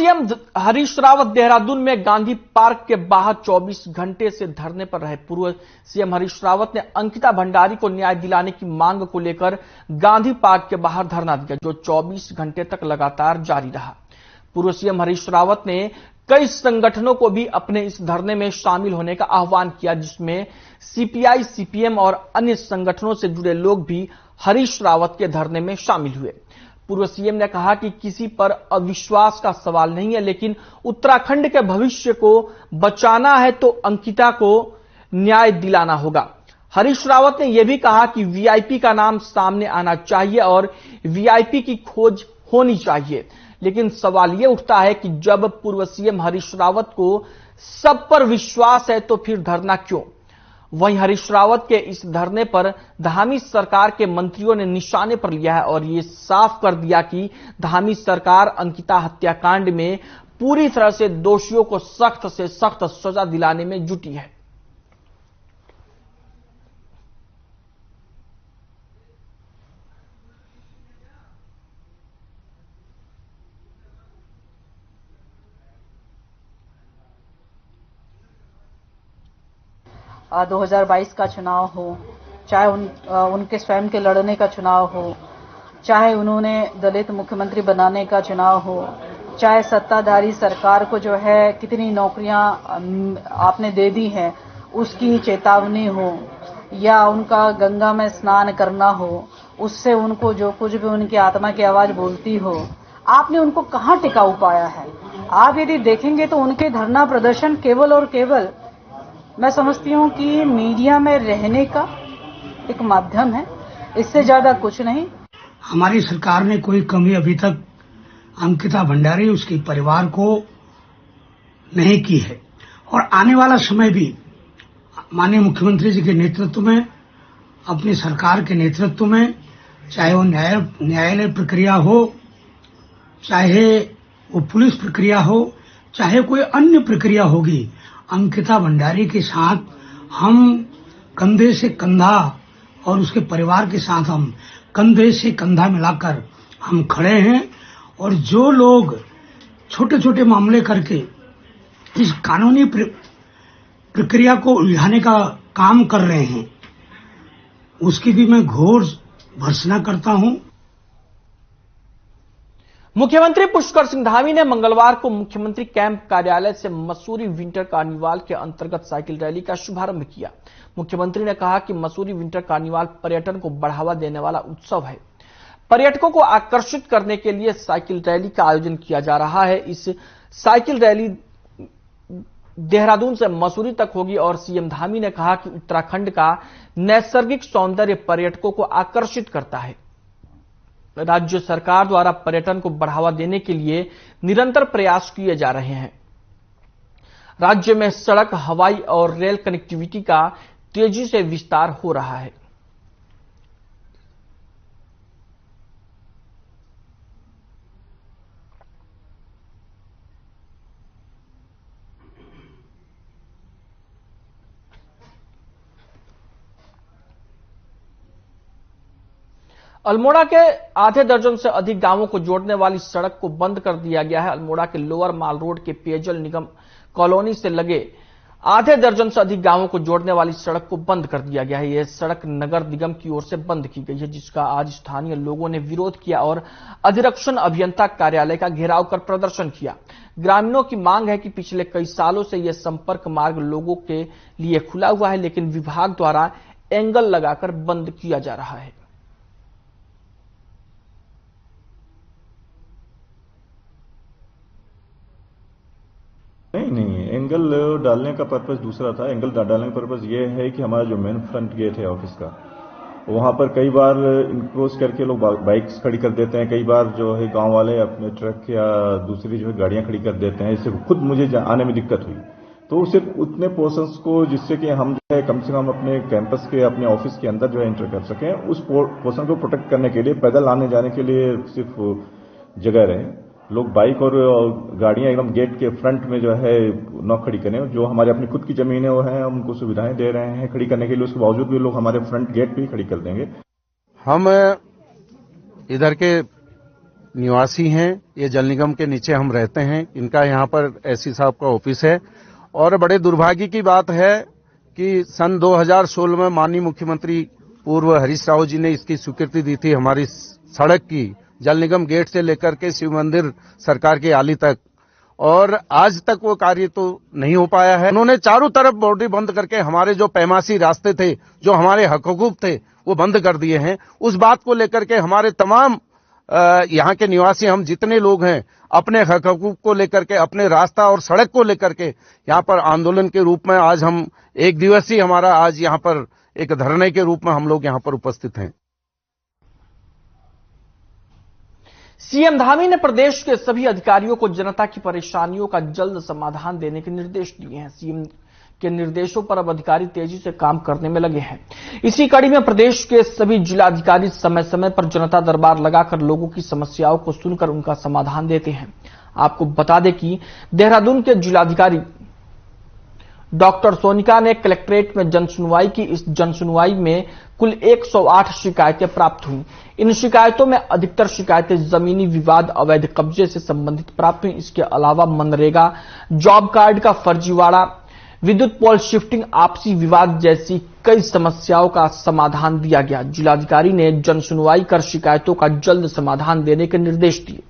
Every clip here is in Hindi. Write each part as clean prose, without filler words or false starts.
सीएम हरीश रावत देहरादून में गांधी पार्क के बाहर 24 घंटे से धरने पर रहे। पूर्व सीएम हरीश रावत ने अंकिता भंडारी को न्याय दिलाने की मांग को लेकर गांधी पार्क के बाहर धरना दिया, जो 24 घंटे तक लगातार जारी रहा। पूर्व सीएम हरीश रावत ने कई संगठनों को भी अपने इस धरने में शामिल होने का आह्वान किया, जिसमें सीपीआई, सीपीएम और अन्य संगठनों से जुड़े लोग भी हरीश रावत के धरने में शामिल हुए। पूर्व सीएम ने कहा कि किसी पर अविश्वास का सवाल नहीं है, लेकिन उत्तराखंड के भविष्य को बचाना है तो अंकिता को न्याय दिलाना होगा। हरीश रावत ने यह भी कहा कि वीआईपी का नाम सामने आना चाहिए और वीआईपी की खोज होनी चाहिए। लेकिन सवाल यह उठता है कि जब पूर्व सीएम हरीश रावत को सब पर विश्वास है तो फिर धरना क्यों? वहीं हरीश रावत के इस धरने पर धामी सरकार के मंत्रियों ने निशाने पर लिया है और ये साफ कर दिया कि धामी सरकार अंकिता हत्याकांड में पूरी तरह से दोषियों को सख्त से सख्त सजा दिलाने में जुटी है। आ 2022 का चुनाव हो, चाहे उनके स्वयं के लड़ने का चुनाव हो, चाहे उन्होंने दलित मुख्यमंत्री बनाने का चुनाव हो, चाहे सत्ताधारी सरकार को जो है कितनी नौकरियां आपने दे दी हैं उसकी चेतावनी हो, या उनका गंगा में स्नान करना हो, उससे उनको जो कुछ भी उनकी आत्मा की आवाज बोलती हो, आपने उनको कहां टिकाऊ पाया है? आप यदि देखेंगे तो उनके धरना प्रदर्शन केवल और केवल मैं समझती हूं कि मीडिया में रहने का एक माध्यम है, इससे ज्यादा कुछ नहीं। हमारी सरकार ने कोई कमी अभी तक अंकिता भंडारी उसके परिवार को नहीं की है और आने वाला समय भी माननीय मुख्यमंत्री जी के नेतृत्व में, अपनी सरकार के नेतृत्व में, चाहे वो न्यायालय प्रक्रिया हो, चाहे वो पुलिस प्रक्रिया हो, चाहे कोई अन्य प्रक्रिया होगी, अंकिता भंडारी के साथ हम कंधे से कंधा और उसके परिवार के साथ हम कंधे से कंधा मिलाकर हम खड़े हैं। और जो लोग छोटे छोटे मामले करके इस कानूनी प्रक्रिया को उलझाने का काम कर रहे हैं, उसकी भी मैं घोर भर्त्सना करता हूं। मुख्यमंत्री पुष्कर सिंह धामी ने मंगलवार को मुख्यमंत्री कैंप कार्यालय से मसूरी विंटर कार्निवाल के अंतर्गत साइकिल रैली का शुभारंभ किया। मुख्यमंत्री ने कहा कि मसूरी विंटर कार्निवाल पर्यटन को बढ़ावा देने वाला उत्सव है। पर्यटकों को आकर्षित करने के लिए साइकिल रैली का आयोजन किया जा रहा है। इस साइकिल रैली देहरादून से मसूरी तक होगी और सीएम धामी ने कहा कि उत्तराखंड का नैसर्गिक सौंदर्य पर्यटकों को आकर्षित करता है। राज्य सरकार द्वारा पर्यटन को बढ़ावा देने के लिए निरंतर प्रयास किए जा रहे हैं। राज्य में सड़क, हवाई और रेल कनेक्टिविटी का तेजी से विस्तार हो रहा है। अल्मोड़ा के आधे दर्जन से अधिक गांवों को जोड़ने वाली सड़क को बंद कर दिया गया है। अल्मोड़ा के लोअर माल रोड के पेयजल निगम कॉलोनी से लगे आधे दर्जन से अधिक गांवों को जोड़ने वाली सड़क को बंद कर दिया गया है। यह सड़क नगर निगम की ओर से बंद की गई है, जिसका आज स्थानीय लोगों ने विरोध किया और अधिरक्षण अभियंता कार्यालय का घेराव कर प्रदर्शन किया। ग्रामीणों की मांग है कि पिछले कई सालों से यह संपर्क मार्ग लोगों के लिए खुला हुआ है, लेकिन विभाग द्वारा एंगल लगाकर बंद किया जा रहा है। नहीं, एंगल डालने का पर्पस दूसरा था। एंगल डालने का पर्पस ये है कि हमारा जो मेन फ्रंट गेट है ऑफिस का, वहां पर कई बार इनक्रोच करके लोग बाइक्स खड़ी कर देते हैं। कई बार जो है गांव वाले अपने ट्रक या दूसरी जो है गाड़ियां खड़ी कर देते हैं। इससे खुद मुझे आने में दिक्कत हुई। तो सिर्फ उतने पोर्शंस को जिससे कि हम जो है कम से कम अपने कैंपस के, अपने ऑफिस के अंदर जो है एंटर कर सकें, उस पोर्शन को प्रोटेक्ट करने के लिए पैदल आने जाने के लिए सिर्फ जगह रहे। लोग बाइक और गाड़ियां एकदम गेट के फ्रंट में जो है न खड़ी करें। जो हमारे अपनी खुद की जमीन है वो है, हम उनको सुविधाएं दे रहे हैं खड़ी करने के लिए। उसके बावजूद भी लोग हमारे फ्रंट गेट पे ही खड़ी कर देंगे। हम इधर के निवासी हैं। ये जल निगम के नीचे हम रहते हैं। इनका यहाँ पर एससी साहब का ऑफिस है और बड़े दुर्भाग्य की बात है कि सन 2016 में माननीय मुख्यमंत्री पूर्व हरीश राव जी ने इसकी स्वीकृति दी थी हमारी सड़क की, जल निगम गेट से लेकर के शिव मंदिर सरकार की आली तक, और आज तक वो कार्य तो नहीं हो पाया है। उन्होंने चारों तरफ बाउंड्री बंद करके हमारे जो पैमासी रास्ते थे, जो हमारे हक हुकूक थे, वो बंद कर दिए हैं। उस बात को लेकर के हमारे तमाम यहाँ के निवासी, हम जितने लोग हैं, अपने हक हुकूक को लेकर के, अपने रास्ता और सड़क को लेकर के यहाँ पर आंदोलन के रूप में आज हम एक दिवसीय हमारा आज यहाँ पर एक धरने के रूप में हम लोग यहाँ पर उपस्थित हैं। सीएम धामी ने प्रदेश के सभी अधिकारियों को जनता की परेशानियों का जल्द समाधान देने के निर्देश दिए हैं। सीएम के निर्देशों पर अब अधिकारी तेजी से काम करने में लगे हैं। इसी कड़ी में प्रदेश के सभी जिलाधिकारी समय समय पर जनता दरबार लगाकर लोगों की समस्याओं को सुनकर उनका समाधान देते हैं। आपको बता दें कि देहरादून के जिलाधिकारी डॉक्टर सोनिका ने कलेक्ट्रेट में जनसुनवाई की। इस जनसुनवाई में कुल 108 शिकायतें प्राप्त हुई। इन शिकायतों में अधिकतर शिकायतें जमीनी विवाद, अवैध कब्जे से संबंधित प्राप्त हुई। इसके अलावा मनरेगा, जॉब कार्ड का फर्जीवाड़ा, विद्युत पोल शिफ्टिंग, आपसी विवाद जैसी कई समस्याओं का समाधान दिया गया। जिलाधिकारी ने जनसुनवाई कर शिकायतों का जल्द समाधान देने के निर्देश दिए।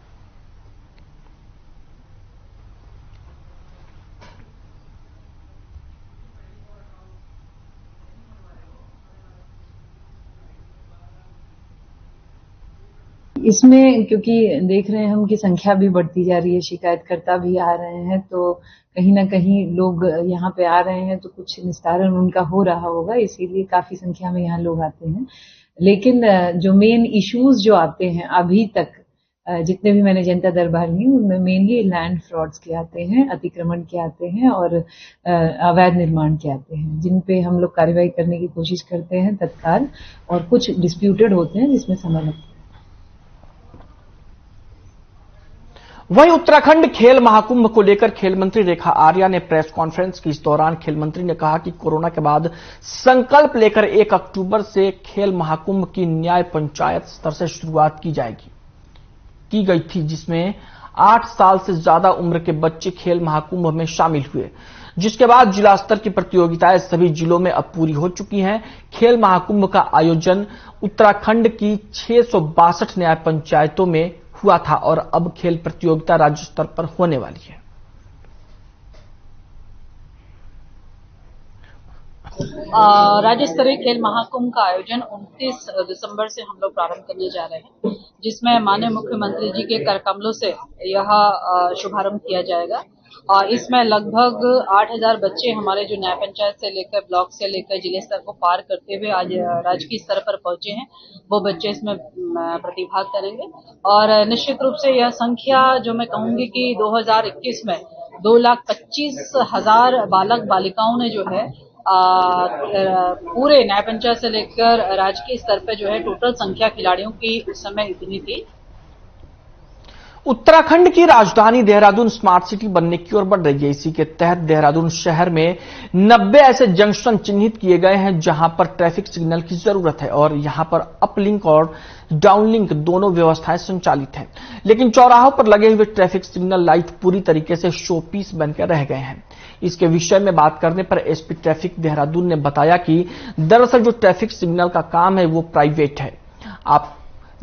इसमें क्योंकि देख रहे हैं हम कि संख्या भी बढ़ती जा रही है, शिकायतकर्ता भी आ रहे हैं, तो कहीं ना कहीं लोग यहाँ पे आ रहे हैं तो कुछ निस्तारण उनका हो रहा होगा, इसीलिए काफी संख्या में यहाँ लोग आते हैं। लेकिन जो मेन इश्यूज जो आते हैं अभी तक, जितने भी मैंने जनता दरबार ली उनमें मेनली लैंड फ्रॉड्स के आते हैं, अतिक्रमण के आते हैं और अवैध निर्माण के आते हैं, जिन पे हम लोग कार्रवाई करने की कोशिश करते हैं तत्काल, और कुछ डिस्प्यूटेड होते हैं जिसमें समय लगता है। वहीं उत्तराखंड खेल महाकुंभ को लेकर खेल मंत्री रेखा आर्या ने प्रेस कॉन्फ्रेंस की। इस दौरान खेल मंत्री ने कहा कि कोरोना के बाद संकल्प लेकर 1 अक्टूबर से खेल महाकुंभ की न्याय पंचायत स्तर से शुरुआत की गई थी, जिसमें 8 साल से ज्यादा उम्र के बच्चे खेल महाकुंभ में शामिल हुए, जिसके बाद जिला स्तर की प्रतियोगिताएं सभी जिलों में अब पूरी हो चुकी हैं। खेल महाकुंभ का आयोजन उत्तराखंड की 662 न्याय पंचायतों में हुआ था और अब खेल प्रतियोगिता राज्य स्तर पर होने वाली है। राज्य स्तरीय खेल महाकुंभ का आयोजन 29 दिसंबर से हम लोग प्रारंभ करने जा रहे हैं, जिसमें माननीय मुख्यमंत्री जी के कर कमलों से यह शुभारंभ किया जाएगा। और इसमें लगभग 8000 बच्चे हमारे जो न्याय पंचायत से लेकर ब्लॉक से लेकर जिले स्तर को पार करते हुए आज राजकीय स्तर पर पहुंचे हैं, वो बच्चे इसमें प्रतिभाग करेंगे। और निश्चित रूप से यह संख्या जो मैं कहूंगी कि 2021 में 2,25,000 बालक बालिकाओं ने जो है पूरे न्याय पंचायत से लेकर राजकीय स्तर पर जो है टोटल संख्या खिलाड़ियों की उस समय इतनी थी। उत्तराखंड की राजधानी देहरादून स्मार्ट सिटी बनने की ओर बढ़ रही है। इसी के तहत देहरादून शहर में 90 ऐसे जंक्शन चिन्हित किए गए हैं जहां पर ट्रैफिक सिग्नल की जरूरत है और यहां पर अपलिंक और डाउनलिंक दोनों व्यवस्थाएं संचालित हैं। लेकिन चौराहों पर लगे हुए ट्रैफिक सिग्नल लाइट पूरी तरीके से शो पीस बनकर रह गए हैं। इसके विषय में बात करने पर एसपी ट्रैफिक देहरादून ने बताया कि दरअसल जो ट्रैफिक सिग्नल का काम है वो प्राइवेट है,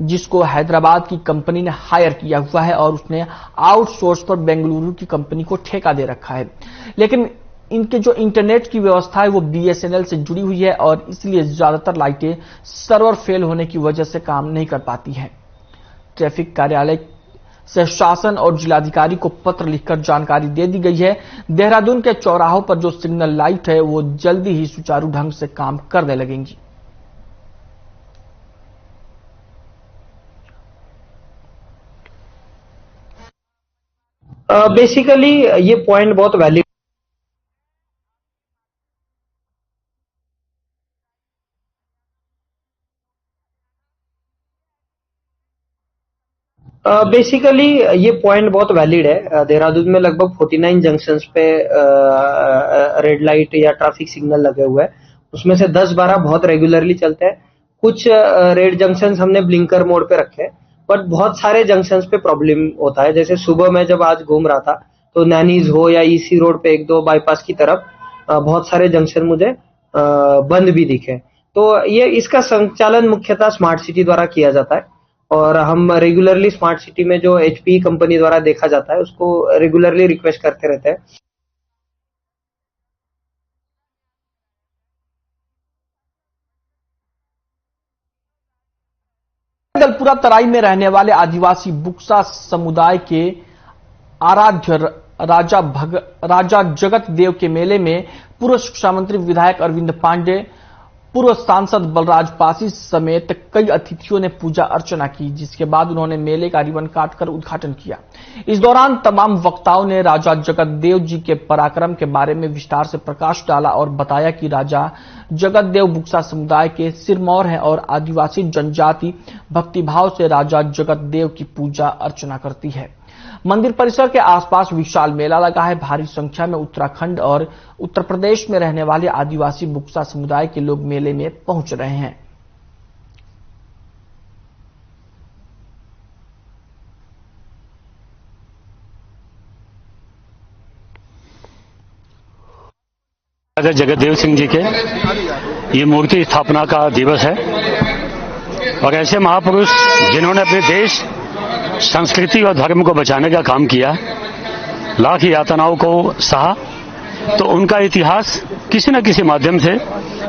जिसको हैदराबाद की कंपनी ने हायर किया हुआ है और उसने आउटसोर्स पर बेंगलुरु की कंपनी को ठेका दे रखा है। लेकिन इनके जो इंटरनेट की व्यवस्था है वो बीएसएनएल से जुड़ी हुई है और इसलिए ज्यादातर लाइटें सर्वर फेल होने की वजह से काम नहीं कर पाती हैं। ट्रैफिक कार्यालय से शासन और जिलाधिकारी को पत्र लिखकर जानकारी दे दी गई है। देहरादून के चौराहों पर जो सिग्नल लाइट है वो जल्दी ही सुचारू ढंग से काम करने लगेंगी। बेसिकली ये पॉइंट बहुत वैलिड है। देहरादून में लगभग 49 जंक्शंस पे रेड लाइट या ट्रैफिक सिग्नल लगे हुए हैं, उसमें से 10-12 बहुत रेगुलरली चलते हैं। कुछ रेड जंक्शंस हमने ब्लिंकर मोड पे रखे हैं, बट बहुत सारे जंक्शंस पे प्रॉब्लम होता है। जैसे सुबह मैं जब आज घूम रहा था तो नैनीज हो या ईसी रोड पे 1-2 बाईपास की तरफ बहुत सारे जंक्शन मुझे बंद भी दिखे। तो ये इसका संचालन मुख्यतः स्मार्ट सिटी द्वारा किया जाता है और हम रेगुलरली स्मार्ट सिटी में जो HP कंपनी द्वारा देखा जाता है उसको रेगुलरली रिक्वेस्ट करते रहते हैं। जगदलपुरा तराई में रहने वाले आदिवासी बुक्सा समुदाय के आराध्य राजा जगत देव के मेले में पूर्व शिक्षा मंत्री विधायक अरविंद पांडे, पूर्व सांसद बलराज पासी समेत कई अतिथियों ने पूजा अर्चना की, जिसके बाद उन्होंने मेले का रिबन काटकर उद्घाटन किया। इस दौरान तमाम वक्ताओं ने राजा जगत देव जी के पराक्रम के बारे में विस्तार से प्रकाश डाला और बताया कि राजा जगत देव बुक्सा समुदाय के सिरमौर हैं और आदिवासी जनजाति भक्तिभाव से राजा जगत देव की पूजा अर्चना करती है। मंदिर परिसर के आसपास विशाल मेला लगा है। भारी संख्या में उत्तराखंड और उत्तर प्रदेश में रहने वाले आदिवासी बुक्सा समुदाय के लोग मेले में पहुंच रहे हैं। राजा जगतदेव सिंह जी के ये मूर्ति स्थापना का दिवस है और ऐसे महापुरुष जिन्होंने अपने देश, संस्कृति और धर्म को बचाने का काम किया, लाख यातनाओं को सहा, तो उनका इतिहास किसी न किसी माध्यम से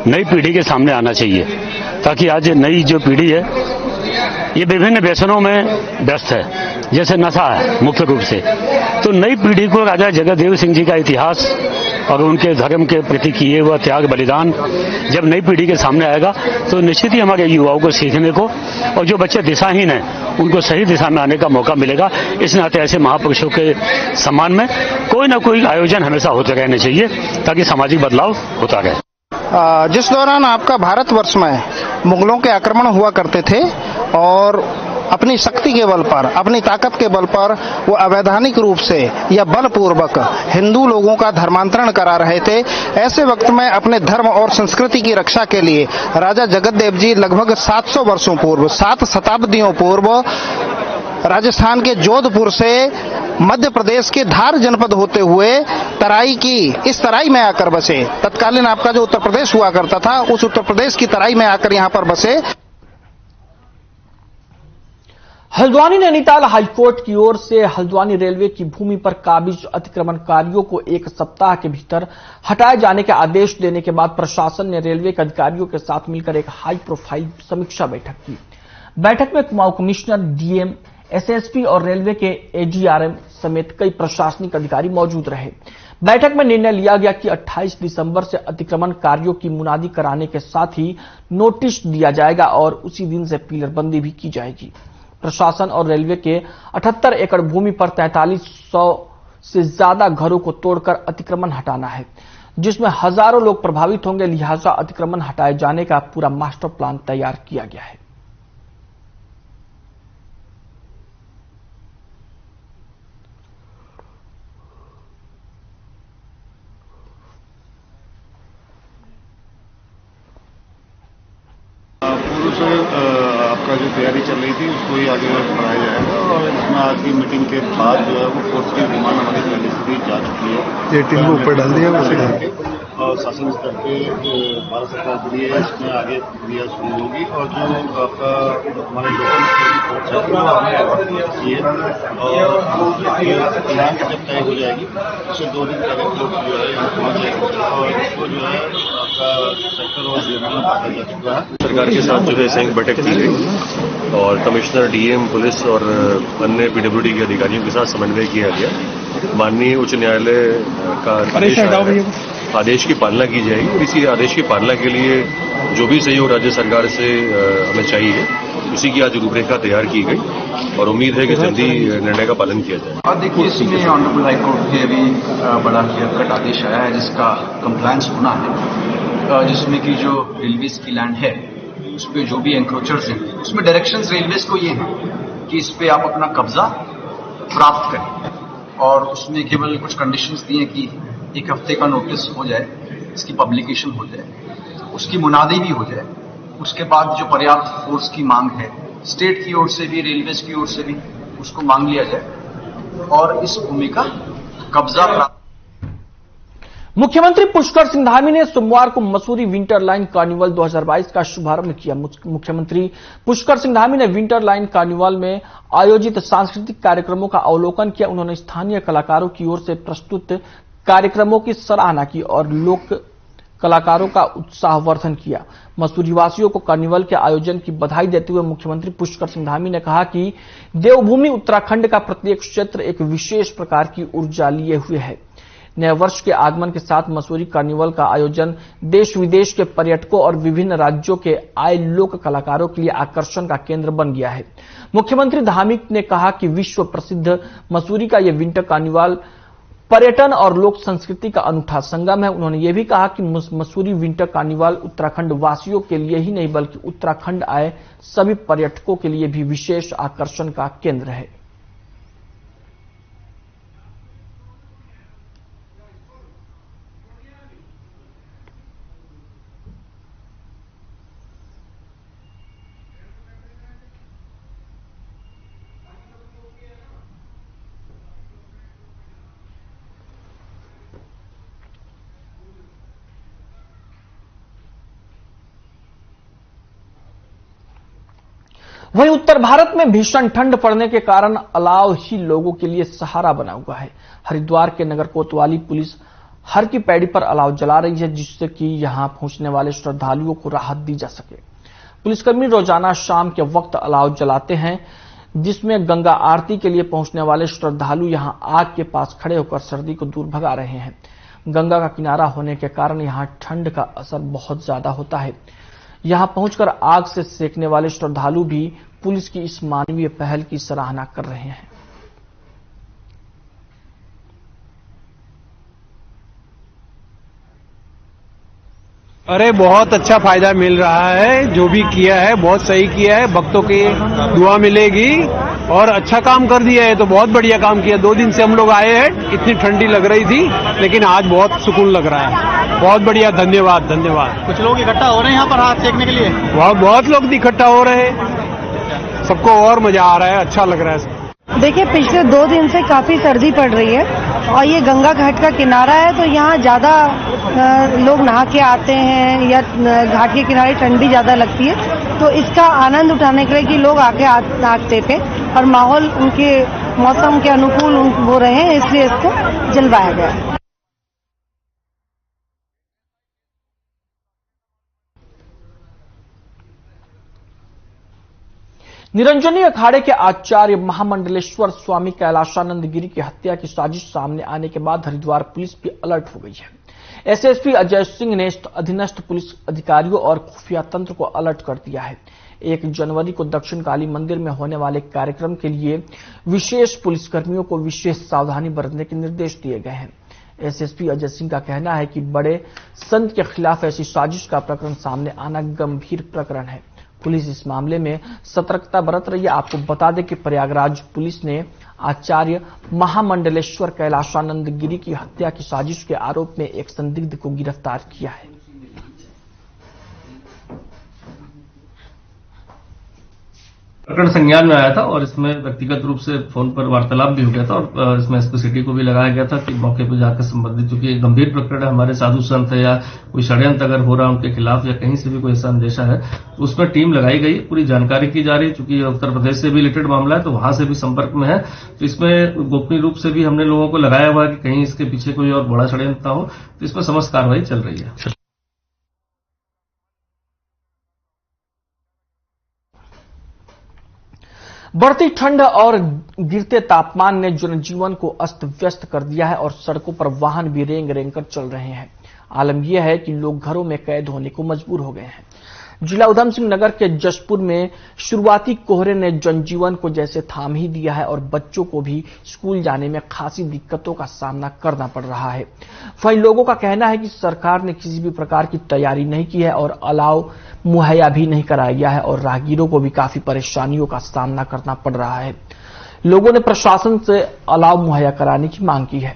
नई पीढ़ी के सामने आना चाहिए, ताकि आज नई जो पीढ़ी है ये विभिन्न व्यसनों में व्यस्त है, जैसे नशा है मुख्य रूप से। तो नई पीढ़ी को राजा जगतदेव सिंह जी का इतिहास और उनके धर्म के प्रति किए हुआ त्याग बलिदान जब नई पीढ़ी के सामने आएगा तो निश्चित ही हमारे युवाओं को सीखने को, और जो बच्चे दिशाहीन हैं उनको सही दिशा में आने का मौका मिलेगा। इस नाते ऐसे महापुरुषों के सम्मान में कोई ना कोई आयोजन हमेशा होते रहने चाहिए ताकि सामाजिक बदलाव होता रहे। जिस दौरान आपका भारतवर्ष में मुगलों के आक्रमण हुआ करते थे और अपनी शक्ति के बल पर, अपनी ताकत के बल पर वो अवैधानिक रूप से या बलपूर्वक हिंदू लोगों का धर्मांतरण करा रहे थे, ऐसे वक्त में अपने धर्म और संस्कृति की रक्षा के लिए राजा जगतदेव जी लगभग 700 वर्षों पूर्व, 7 शताब्दियों पूर्व राजस्थान के जोधपुर से मध्य प्रदेश के धार जनपद होते हुए इस तराई में आकर बसे। तत्कालीन आपका जो उत्तर प्रदेश हुआ करता था, उस उत्तर प्रदेश की तराई में आकर यहाँ पर बसे। हल्द्वानी नैनीताल हाईकोर्ट की ओर से हल्द्वानी रेलवे की भूमि पर काबिज अतिक्रमणकारियों को 1 सप्ताह के भीतर हटाए जाने के आदेश देने के बाद प्रशासन ने रेलवे के अधिकारियों के साथ मिलकर एक हाई प्रोफाइल समीक्षा बैठक की। बैठक में कुमाऊं कमिश्नर, डीएम, एसएसपी और रेलवे के एजीआरएम समेत कई प्रशासनिक अधिकारी मौजूद रहे। बैठक में निर्णय लिया गया कि 28 दिसंबर से अतिक्रमण कार्यों की मुनादी कराने के साथ ही नोटिस दिया जाएगा और उसी दिन से पिलरबंदी भी की जाएगी। प्रशासन और रेलवे के 78 एकड़ भूमि पर 4300 से ज्यादा घरों को तोड़कर अतिक्रमण हटाना है, जिसमें हजारों लोग प्रभावित होंगे। लिहाजा अतिक्रमण हटाए जाने का पूरा मास्टर प्लान तैयार किया गया है। आपका जो तैयारी चल रही थी उसको ही आगे बढ़ाया जाएगा और इसमें आज की मीटिंग के बाद जो है वो कोर्ट की डिमांड हमारी पहले से भी जा चुकी है। ये टीम को ऊपर डाल दिया और शासन स्तर पे भारत सरकार के लिए इसमें आगे प्रक्रिया शुरू होगी और जो आपका हमारे लोकल कोर्ट है वो हमें है और डिमांड जब तय हो जाएगी उससे 2 दिन पहले कोर्ट जो है यहाँ पहुँच जाएगी और इसको जो है आपका सेक्टर और जिला में बांटा जा चुका है। सरकार के साथ जो है संयुक्त बैठक की गई और कमिश्नर, डीएम, पुलिस और अन्य पीडब्ल्यूडी के अधिकारियों के साथ समन्वय किया गया। माननीय उच्च न्यायालय का आदेश की पालना की जाएगी और इसी आदेश की पालना के लिए जो भी सहयोग राज्य सरकार से हमें चाहिए उसी की आज रूपरेखा तैयार की गई और उम्मीद है कि जल्दी निर्णय का पालन किया जाए। और देखिए इसमें ऑनरेबल हाईकोर्ट के भी बड़ा क्लियर कट आदेश आया है जिसका कंप्लायंस होना है, जिसमें कि जो रेलवेज की लैंड है उस पर जो भी एंक्रोचर्स हैं उसमें डायरेक्शंस रेलवेज को ये हैं कि इस पे आप अपना कब्जा प्राप्त करें और उसमें केवल कुछ कंडीशंस दिए कि 1 हफ्ते का नोटिस हो जाए, इसकी पब्लिकेशन हो जाए, उसकी मुनादी भी हो जाए, उसके बाद जो पर्याप्त फोर्स की मांग है स्टेट की ओर से भी, रेलवेज की ओर से भी उसको मांग लिया जाए और इस भूमि का कब्जा प्राप्त। मुख्यमंत्री पुष्कर सिंह धामी ने सोमवार को मसूरी विंटर लाइन कार्निवल 2022 का शुभारंभ किया। मुख्यमंत्री पुष्कर सिंह धामी ने विंटर लाइन कार्निवल में आयोजित सांस्कृतिक कार्यक्रमों का अवलोकन किया। उन्होंने स्थानीय कलाकारों की ओर से प्रस्तुत कार्यक्रमों की सराहना की और लोक कलाकारों का उत्साहवर्धन किया। मसूरी वासियों को कार्निवल के आयोजन की बधाई देते हुए मुख्यमंत्री पुष्कर सिंह धामी ने कहा कि देवभूमि उत्तराखंड का प्रत्येक क्षेत्र एक विशेष प्रकार की ऊर्जा लिए हुए है। नए वर्ष के आगमन के साथ मसूरी कार्निवल का आयोजन देश विदेश के पर्यटकों और विभिन्न राज्यों के आए लोक कलाकारों के लिए आकर्षण का केंद्र बन गया है। मुख्यमंत्री धामी ने कहा कि विश्व प्रसिद्ध मसूरी का यह विंटर कार्निवल पर्यटन और लोक संस्कृति का अनूठा संगम है। उन्होंने यह भी कहा कि मसूरी विंटर कार्निवल उत्तराखंड वासियों के लिए ही नहीं बल्कि उत्तराखंड आए सभी पर्यटकों के लिए भी विशेष आकर्षण का केंद्र है। वहीं उत्तर भारत में भीषण ठंड पड़ने के कारण अलाव ही लोगों के लिए सहारा बना हुआ है। हरिद्वार के नगर कोतवाली पुलिस हर की पैड़ी पर अलाव जला रही है, जिससे कि यहां पहुंचने वाले श्रद्धालुओं को राहत दी जा सके। पुलिसकर्मी रोजाना शाम के वक्त अलाव जलाते हैं, जिसमें गंगा आरती के लिए पहुंचने वाले श्रद्धालु यहां आग के पास खड़े होकर सर्दी को दूर भगा रहे हैं। गंगा का किनारा होने के कारण यहां ठंड का असर बहुत ज्यादा होता है। यहां पहुंचकर आग से सेकने वाले श्रद्धालु भी पुलिस की इस मानवीय पहल की सराहना कर रहे हैं। अरे बहुत अच्छा फायदा मिल रहा है, जो भी किया है बहुत सही किया है, भक्तों की दुआ मिलेगी और अच्छा काम कर दिया है। तो बहुत बढ़िया काम किया। 2 दिन से हम लोग आए हैं, इतनी ठंडी लग रही थी लेकिन आज बहुत सुकून लग रहा है। बहुत बढ़िया, धन्यवाद धन्यवाद। कुछ लोग इकट्ठा हो रहे हैं यहाँ पर हाथ सेकने के लिए? बहुत लोग इकट्ठा हो रहे हैं, सबको और मजा आ रहा है, अच्छा लग रहा है। देखिए, पिछले 2 दिन से काफी सर्दी पड़ रही है और ये गंगा घाट का किनारा है तो यहाँ ज्यादा लोग नहा के आते हैं या घाट के किनारे ठंडी ज्यादा लगती है, तो इसका आनंद उठाने के लिए कि लोग आके आते थे और माहौल उनके मौसम के अनुकूल हो रहे हैं, इसलिए इसको जलवाया गया है। निरंजनी अखाड़े के आचार्य महामंडलेश्वर स्वामी कैलाशानंद गिरी की हत्या की साजिश सामने आने के बाद हरिद्वार पुलिस भी अलर्ट हो गई है। एसएसपी अजय सिंह ने अधीनस्थ पुलिस अधिकारियों और खुफिया तंत्र को अलर्ट कर दिया है। 1 जनवरी को दक्षिण काली मंदिर में होने वाले कार्यक्रम के लिए विशेष पुलिसकर्मियों को विशेष सावधानी बरतने के निर्देश दिए गए हैं। एसएसपी अजय सिंह का कहना है कि बड़े संत के खिलाफ ऐसी साजिश का प्रकरण सामने आना गंभीर प्रकरण है। पुलिस इस मामले में सतर्कता बरत रही है। आपको बता दें कि प्रयागराज पुलिस ने आचार्य महामंडलेश्वर कैलाशानंद गिरी की हत्या की साजिश के आरोप में एक संदिग्ध को गिरफ्तार किया है। प्रकरण संज्ञान में आया था और इसमें व्यक्तिगत रूप से फोन पर वार्तालाप भी हो गया था और इसमें एसपी सिटी को भी लगाया गया था कि मौके पर जाकर संबंधित, चूंकि एक गंभीर प्रकरण है, हमारे साधु संत है या कोई षड्यंत्र अगर हो रहा है उनके खिलाफ या कहीं से भी कोई ऐसा अंदेशा है तो उसमें टीम लगाई गई, पूरी जानकारी की जा रही है। चूंकि उत्तर प्रदेश से भी रिलेटेड मामला है तो वहां से भी संपर्क में है, तो इसमें गोपनीय रूप से भी हमने लोगों को लगाया हुआ है कि कहीं इसके पीछे कोई और बड़ा षड्यंत्र हो, तो इसमें समस्त कार्रवाई चल रही है। बढ़ती ठंड और गिरते तापमान ने जनजीवन को अस्त व्यस्त कर दिया है और सड़कों पर वाहन भी रेंग रेंग कर चल रहे हैं। आलम यह है कि लोग घरों में कैद होने को मजबूर हो गए हैं। जिला उधम सिंह नगर के जशपुर में शुरुआती कोहरे ने जनजीवन को जैसे थाम ही दिया है और बच्चों को भी स्कूल जाने में खासी दिक्कतों का सामना करना पड़ रहा है। वहीं लोगों का कहना है कि सरकार ने किसी भी प्रकार की तैयारी नहीं की है और अलाव मुहैया भी नहीं कराया गया है और राहगीरों को भी काफी परेशानियों का सामना करना पड़ रहा है। लोगों ने प्रशासन से अलाव मुहैया कराने की मांग की है।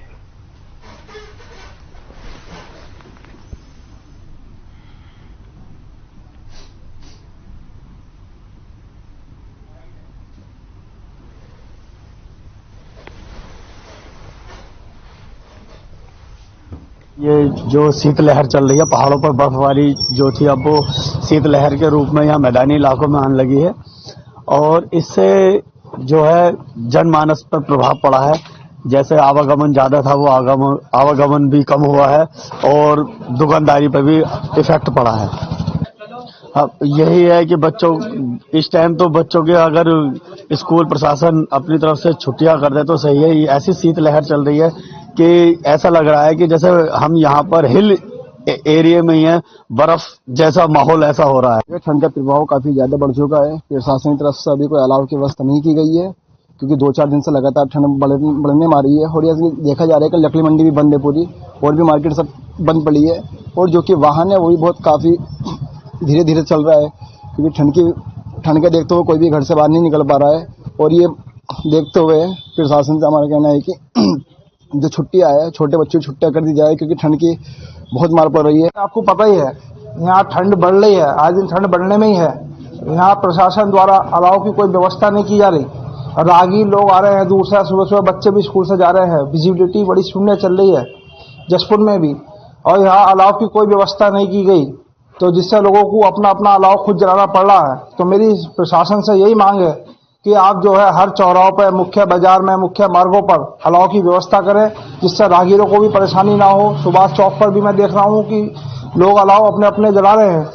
ये जो शीतलहर चल रही है, पहाड़ों पर बर्फबारी जो थी अब वो शीतलहर के रूप में यहाँ मैदानी इलाकों में आने लगी है और इससे जो है जनमानस पर प्रभाव पड़ा है। जैसे आवागमन ज्यादा था वो आवागमन भी कम हुआ है और दुकानदारी पर भी इफेक्ट पड़ा है। अब यही है कि बच्चों इस टाइम तो बच्चों के अगर स्कूल प्रशासन अपनी तरफ से छुट्टियां कर दे तो सही है। ऐसी शीतलहर चल रही है कि ऐसा लग रहा है कि जैसे हम यहाँ पर हिल एरिया में ही है, बर्फ जैसा माहौल ऐसा हो रहा है। ठंड का प्रभाव काफी ज्यादा बढ़ चुका है। प्रशासन की तरफ से अभी कोई अलाव की व्यवस्था नहीं की गई है क्योंकि 2-4 दिन से लगातार ठंड बढ़ने मारी है और ये देखा जा रहा है कि लकड़ी मंडी भी बंद है पूरी और भी मार्केट सब बंद पड़ी है और जो कि वाहन है वो भी बहुत काफी धीरे धीरे चल रहा है क्योंकि ठंड के देखते हुए कोई भी घर से बाहर नहीं निकल पा रहा है। और ये देखते हुए प्रशासन से हमारा कहना है कि जो छुट्टियां है छोटे बच्चों की छुट्टियां कर दी जाए क्योंकि ठंड की बहुत मार पड़ रही है। आपको पता ही है यहाँ ठंड बढ़ रही है, आज दिन ठंड बढ़ने में ही है। यहाँ प्रशासन द्वारा अलाव की कोई व्यवस्था नहीं की जा रही। राहगीर लोग आ रहे हैं दूर से, सुबह सुबह बच्चे भी स्कूल से जा रहे हैं। विजिबिलिटी बड़ी शून्य चल रही है जसपुर में भी और यहाँ अलाव की कोई व्यवस्था नहीं की गई तो जिससे लोगों को अपना अपना अलाव खुद जलाना पड़ रहा है। तो मेरी प्रशासन से यही मांग है कि आप जो है हर चौराहों पर, मुख्य बाजार में, मुख्य मार्गों पर अलाव की व्यवस्था करें जिससे राहगीरों को भी परेशानी ना हो। सुभाष चौक पर भी मैं देख रहा हूँ कि लोग अलाव अपने अपने जला रहे हैं।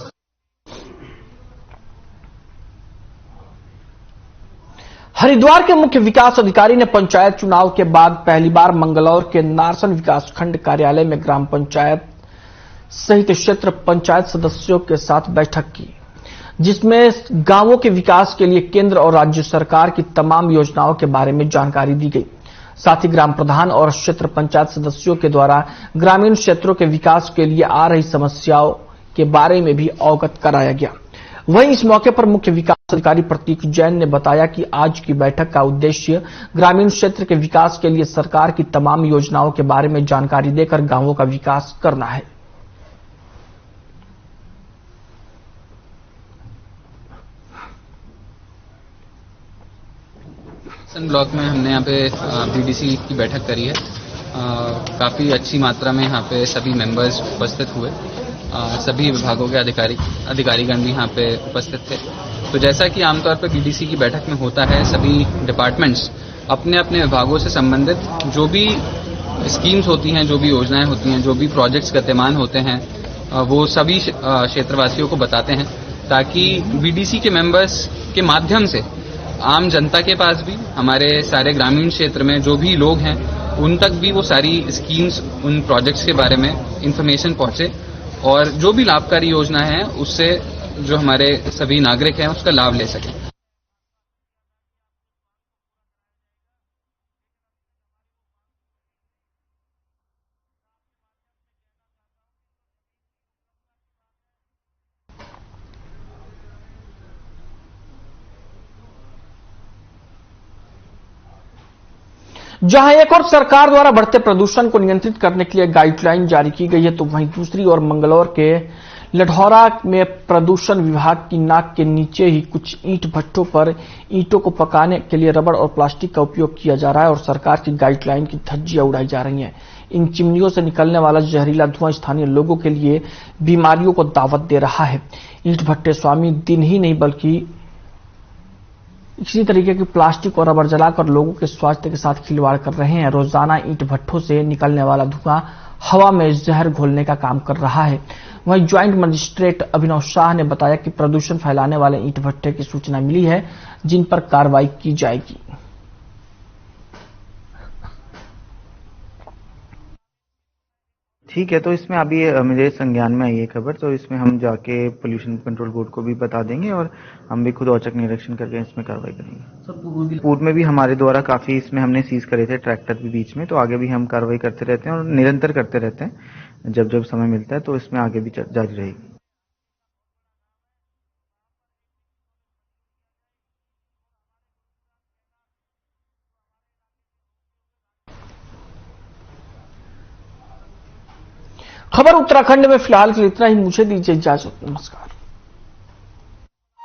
हरिद्वार के मुख्य विकास अधिकारी ने पंचायत चुनाव के बाद पहली बार मंगलौर के नारसन विकासखंड कार्यालय में ग्राम पंचायत सहित क्षेत्र पंचायत सदस्यों के साथ बैठक की, जिसमें गांवों के विकास के लिए केंद्र और राज्य सरकार की तमाम योजनाओं के बारे में जानकारी दी गई। साथ ही ग्राम प्रधान और क्षेत्र पंचायत सदस्यों के द्वारा ग्रामीण क्षेत्रों के विकास के लिए आ रही समस्याओं के बारे में भी अवगत कराया गया। वहीं इस मौके पर मुख्य विकास अधिकारी प्रतीक जैन ने बताया कि आज की बैठक का उद्देश्य ग्रामीण क्षेत्र के विकास के लिए सरकार की तमाम योजनाओं के बारे में जानकारी देकर गांवों का विकास करना है। ब्लॉक में हमने यहाँ पे बीडीसी की बैठक करी है। काफी अच्छी मात्रा में यहाँ पे सभी मेंबर्स उपस्थित हुए। सभी विभागों के अधिकारीगण भी यहाँ पे उपस्थित थे। तो जैसा कि आमतौर पर बीडीसी की बैठक में होता है, सभी डिपार्टमेंट्स अपने अपने विभागों से संबंधित जो भी स्कीम्स होती हैं, जो भी योजनाएं होती हैं, जो भी प्रोजेक्ट्स गतिमान होते हैं, वो सभी क्षेत्रवासियों को बताते हैं ताकि बीडीसी के मेंबर्स के माध्यम से आम जनता के पास भी, हमारे सारे ग्रामीण क्षेत्र में जो भी लोग हैं उन तक भी वो सारी स्कीम्स, उन प्रोजेक्ट्स के बारे में इंफॉर्मेशन पहुंचे और जो भी लाभकारी योजना है उससे जो हमारे सभी नागरिक हैं उसका लाभ ले सकें। जहां एक और सरकार द्वारा बढ़ते प्रदूषण को नियंत्रित करने के लिए गाइडलाइन जारी की गई है, तो वहीं दूसरी ओर मंगलौर के लढौरा में प्रदूषण विभाग की नाक के नीचे ही कुछ ईंट भट्ठों पर ईंटों को पकाने के लिए रबड़ और प्लास्टिक का उपयोग किया जा रहा है और सरकार की गाइडलाइन की धज्जियां उड़ाई जा रही हैं। इन चिमनियों से निकलने वाला जहरीला धुआं स्थानीय लोगों के लिए बीमारियों को दावत दे रहा है। ईंट भट्टे स्वामी दिन ही नहीं बल्कि इसी तरीके की प्लास्टिक और रबर जलाकर लोगों के स्वास्थ्य के साथ खिलवाड़ कर रहे हैं। रोजाना ईंट भट्ठों से निकलने वाला धुआं हवा में जहर घोलने का काम कर रहा है। वहीं ज्वाइंट मजिस्ट्रेट अभिनव शाह ने बताया कि प्रदूषण फैलाने वाले ईंट भट्टे की सूचना मिली है, जिन पर कार्रवाई की जाएगी। ठीक है, तो इसमें अभी मेरे संज्ञान में आई है खबर, तो इसमें हम जाके पोल्यूशन कंट्रोल बोर्ड को भी बता देंगे और हम भी खुद औचक निरीक्षण करके इसमें कार्रवाई करेंगे। पूर्व में भी हमारे द्वारा काफी इसमें हमने सीज करे थे ट्रैक्टर भी बीच में, तो आगे भी हम कार्रवाई करते रहते हैं और निरंतर करते रहते हैं। जब जब समय मिलता है तो इसमें आगे भी जारी रहेगी। खबर उत्तराखंड में फिलहाल के लिए इतना ही। मुझे दीजिए इजाजत, नमस्कार।